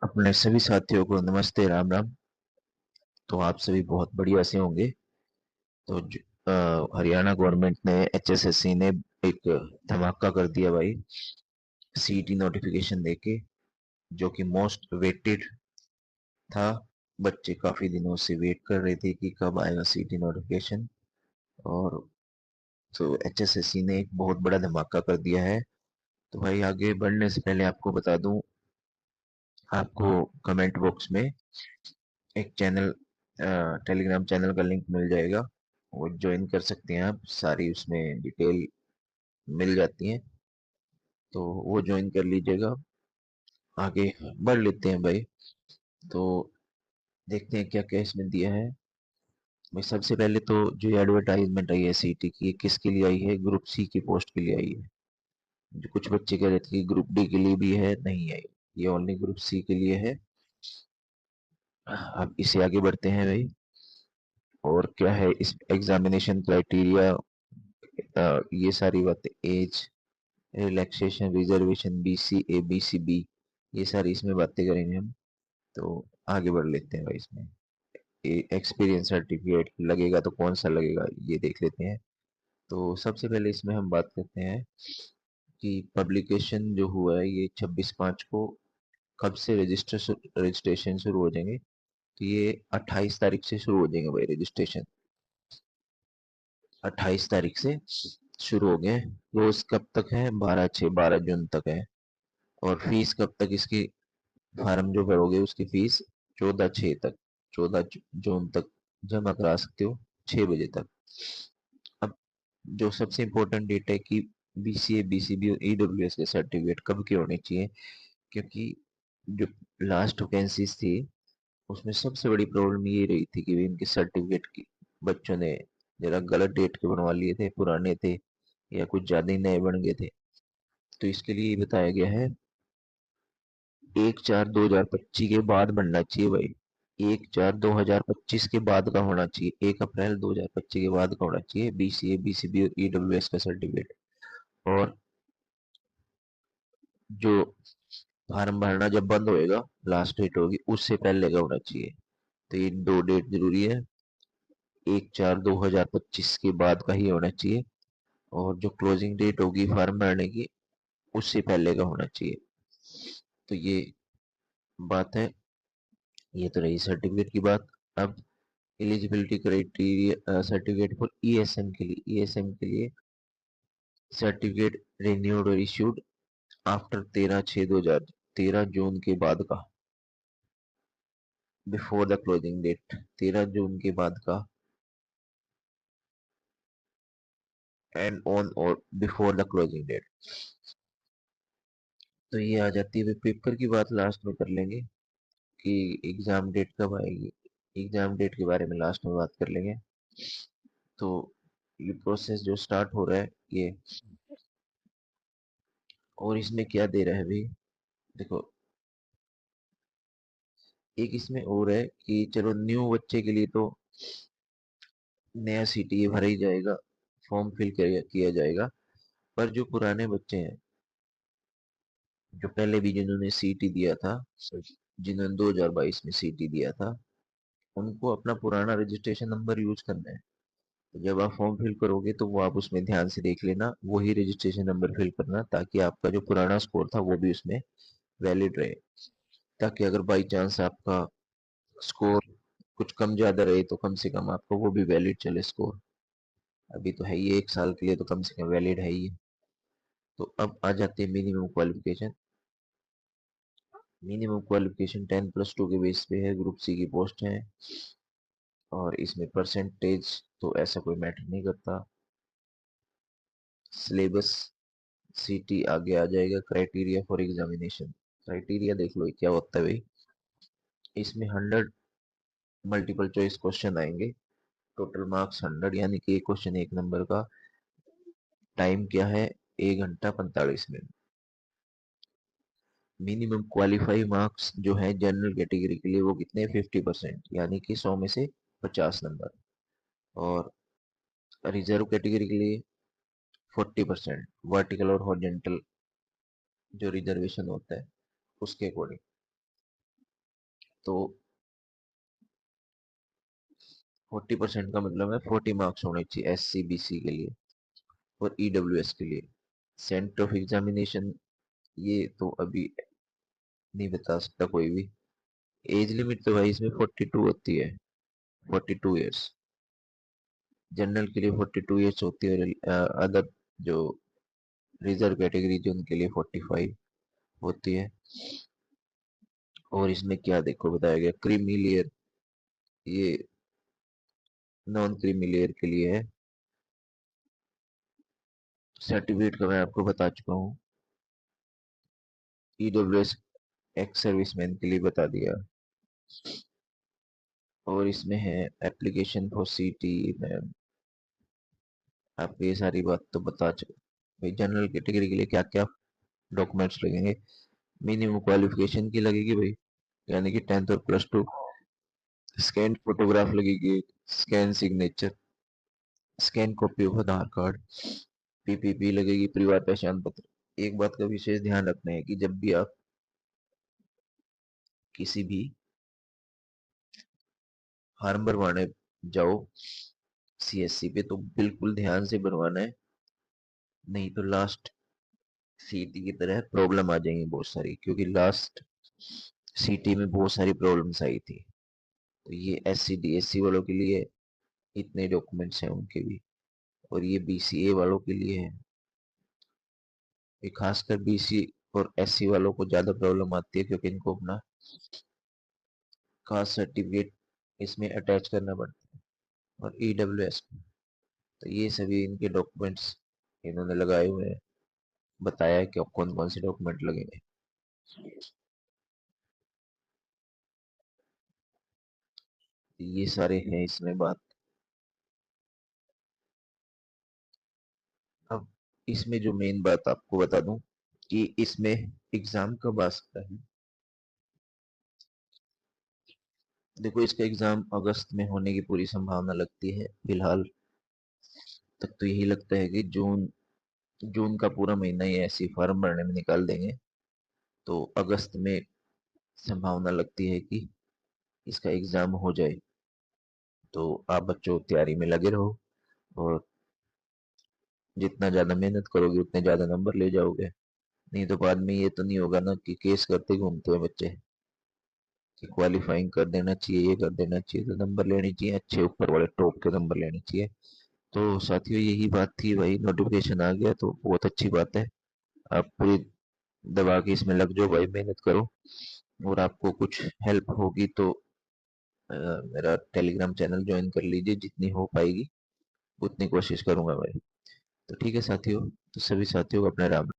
अपने सभी साथियों को नमस्ते, राम राम। तो आप सभी बहुत बढ़िया से होंगे। तो हरियाणा गवर्नमेंट ने एचएसएससी ने एक धमाका कर दिया भाई, सीईटी नोटिफिकेशन देके, जो कि मोस्ट वेटेड था। बच्चे काफी दिनों से वेट कर रहे थे कि कब आएगा सीईटी नोटिफिकेशन। और तो एचएसएससी ने एक बहुत बड़ा धमाका कर दिया है। तो भाई आगे बढ़ने से पहले आपको बता दूं, आपको कमेंट बॉक्स में एक चैनल, टेलीग्राम चैनल का लिंक मिल जाएगा। वो ज्वाइन कर सकते हैं आप, सारी उसमें डिटेल मिल जाती है। तो वो ज्वाइन कर लीजिएगा। आगे बढ़ लेते हैं भाई। तो देखते हैं क्या क्या इसमें दिया है भाई। सबसे पहले तो जो ये एडवर्टाइजमेंट आई है सीटी की, ये किसके लिए आई है? ग्रुप सी की पोस्ट के लिए आई है। जो कुछ बच्चे कह रहे थे कि ग्रुप डी के लिए भी है, नहीं है, ये ओनली ग्रुप सी के लिए है। अब इसे आगे बढ़ते हैं भाई। और क्या है इस एग्जामिनेशन क्राइटेरिया, ये सारी बातें, एज, रिलैक्सेशन, रिजर्वेशन, बीसी ए, बीसी बी, ये सारी इसमें बातें करेंगे हम। तो आगे बढ़ लेते हैं भाई इसमें। एक्सपीरियंस सर्टिफिकेट लगेगा तो कौन सा लगेगा, ये देख लेते हैं। तो सबसे पहले इसमें हम बात करते हैं कि पब्लिकेशन जो हुआ है ये 26/5 को। कब से रजिस्ट्रेशन शुरू हो जाएंगे? तो ये 28 तारीख से शुरू हो जाएंगे भाई रजिस्ट्रेशन। 28 तारीख से शुरू हो गए। रोज कब तक है? 12/6, 12 जून तक है। और फीस कब तक इसकी, फार्म जो भरोगे उसकी फीस 14/6 तक, 14 जून तक जमा करा सकते हो, 6 बजे तक। अब जो सबसे इम्पोर्टेंट डेट है कि बीसीए, बीसीबी और ईडब्ल्यूएस के सर्टिफिकेट कब के होने चाहिए, क्योंकि जो लास्ट वैकेंसीज थी उसमें सबसे बड़ी प्रॉब्लम ये रही थी कि इनके सर्टिफिकेट की बच्चों ने जरा गलत डेट के बनवा लिए थे, पुराने थे या कुछ ज्यादा ही नए बन गए थे। तो इसके लिए ये बताया गया है 1/4/2025 के बाद बनना चाहिए भाई। 1/4/2025 के बाद का होना चाहिए, 1 अप्रैल 2025 के बाद का होना चाहिए बीसीए, बीसीबी और ईडब्ल्यूएस का सर्टिफिकेट। और जो फार्म भरना जब बंद होएगा, लास्ट डेट होगी, उससे पहले का होना चाहिए। तो ये दो डेट जरूरी है, 1/4/2025 के बाद का ही होना चाहिए। और जो क्लोजिंग डेट होगी फॉर्म भरने की, उससे पहले का होना चाहिए। तो ये बात है। ये तो रही सर्टिफिकेट की बात। अब eligibility criteria, certificate for ESM के लिए, ईएसएम के लिए सर्टिफिकेट रिन्यूड और इश्यूड आफ्टर 13/6/2013 जून के बाद का, बिफोर द क्लोजिंग डेट, 13 जून के बाद का, एंड ऑन और बिफोर द क्लोजिंग डेट। तो ये आ जाती है। पेपर की बात लास्ट में कर लेंगे कि एग्जाम डेट कब आएगी। एग्जाम डेट के बारे में लास्ट में बात कर लेंगे। तो ये प्रोसेस जो स्टार्ट हो रहा है ये, और इसमें क्या दे रहा है भाई, देखो। एक इसमें और है कि चलो न्यू बच्चे के लिए तो नया सीटी भरा ही जाएगा, फॉर्म फिल किया जाएगा। पर जो पुराने बच्चे हैं, जो पहले भी जिन्होंने सीटी दिया था, जिन्होंने 2022 में सीटी दिया था, उनको अपना पुराना रजिस्ट्रेशन नंबर यूज करना है। तो जब आप फॉर्म फिल करोगे तो वो आप उसमें ध्यान से देख लेना, वही रजिस्ट्रेशन नंबर फिल करना, ताकि आपका जो पुराना स्कोर था वो भी उसमें वैलिड रहे। ताकि अगर बाई चांस आपका स्कोर कुछ कम ज्यादा रहे तो कम से कम आपको वो भी वैलिड चले स्कोर। अभी तो है ही 1 साल के लिए, तो कम से कम वैलिड है ही। तो अब आ जाते हैं मिनिमम क्वालिफिकेशन। मिनिमम क्वालिफिकेशन 10+2 के बेस पे है, ग्रुप सी की पोस्ट है। और इसमें परसेंटेज तो ऐसा कोई मैटर नहीं करता। सिलेबस, सीटी आगे आ जाएगा। क्राइटेरिया फॉर एग्जामिनेशन, क्राइटेरिया देख लो क्या होता है भाई। इसमें 100 मल्टीपल चॉइस क्वेश्चन आएंगे। टोटल मार्क्स 100, यानी कि एक क्वेश्चन 1 नंबर का। टाइम क्या है? 1 घंटा 45 मिनट। मिनिमम क्वालिफाई मार्क्स जो है जनरल कैटेगरी के लिए, वो कितने? 50%, यानी कि 100 में से 50 नंबर। और रिजर्व कैटेगरी के लिए 40%, वर्टिकल और हॉरिजॉन्टल जो रिजर्वेशन होता है उसके अकॉर्डिंग। तो 40% का मतलब है 40 मार्क्स होने चाहिए SC BC के लिए और EWS के लिए। सेंटर ऑफ एग्जामिनेशन ये तो अभी नहीं बता सकता कोई भी। एज लिमिट तो भाई इसमें 42 होती है, 42 ईयर्स। जनरल के लिए 42 ईयर्स होती है और अदर जो रिजर्व कैटेगरी जो उनके लिए 45 होती है। और इसमें क्या देखो बताया गया, क्रीमी लेयर ये नॉन क्रीमी लेयर के लिए है। सर्टिफिकेट का मैं आपको बता चुका हूँ। EWS एक्स सर्विसमैन के लिए बता दिया। और इसमें है एप्लीकेशन फॉर CT में आपको ये सारी बात तो बता चुका भाई। जनरल कैटेगरी के लिए क्या क्या डॉक्यूमेंट्स लगेंगे, मिनिमम क्वालिफिकेशन की लगेगी भाई, यानी कि 10th और +2। स्कैन फोटोग्राफ लगेगी, scan signature, scan copy of Aadhaar card, PPP लगेगी, परिवार पहचान पत्र। एक बात का विशेष ध्यान रखना है कि जब भी आप किसी भी फॉर्म भरवाने जाओ CSC पे तो बिल्कुल ध्यान से भरवाना है, नहीं तो लास्ट CT की तरह प्रॉब्लम आ जाएंगी बहुत सारी, क्योंकि लास्ट CT में बहुत सारी प्रॉब्लम्स आई थी। तो ये SC DSC वालों के लिए इतने डॉक्यूमेंट्स हैं उनके भी, और ये BCA वालों के लिए है। ये खासकर BC और SC वालों को ज्यादा प्रॉब्लम आती है, क्योंकि इनको अपना कास्ट सर्टिफिकेट इसमें अटैच करना पड़ता है, और EWS तो ये सभी इनके डॉक्यूमेंट्स इन्होंने लगाए हुए हैं, बताया है कि कौन कौन से डॉक्यूमेंट लगेंगे। ये सारे हैं इसमें बात। अब इसमें जो मेन बात आपको बता दूं कि इसमें एग्जाम कब आ सकता है। देखो इसका एग्जाम अगस्त में होने की पूरी संभावना लगती है, फिलहाल तक तो यही लगता है कि जून जून का पूरा महीना ही ऐसी फॉर्म भरने में निकाल देंगे। तो अगस्त में संभावना लगती है कि इसका एग्जाम हो जाए। तो आप बच्चों तैयारी में लगे रहो, और जितना ज्यादा मेहनत करोगे उतने ज्यादा नंबर ले जाओगे। नहीं तो बाद में ये तो नहीं होगा ना कि केस करते घूमते हैं बच्चे कि क्वालिफाइंग कर देना चाहिए, ये कर देना चाहिए, तो नंबर लेने चाहिए अच्छे, ऊपर वाले टॉप के नंबर लेने चाहिए। तो साथियों यही बात थी भाई, नोटिफिकेशन आ गया तो बहुत अच्छी बात है। आप पूरी दबा के इसमें लग जाओ भाई, मेहनत करो। और आपको कुछ हेल्प होगी तो मेरा टेलीग्राम चैनल ज्वाइन कर लीजिए, जितनी हो पाएगी उतनी कोशिश करूंगा भाई। तो ठीक है साथियों, तो सभी साथियों को अपना राम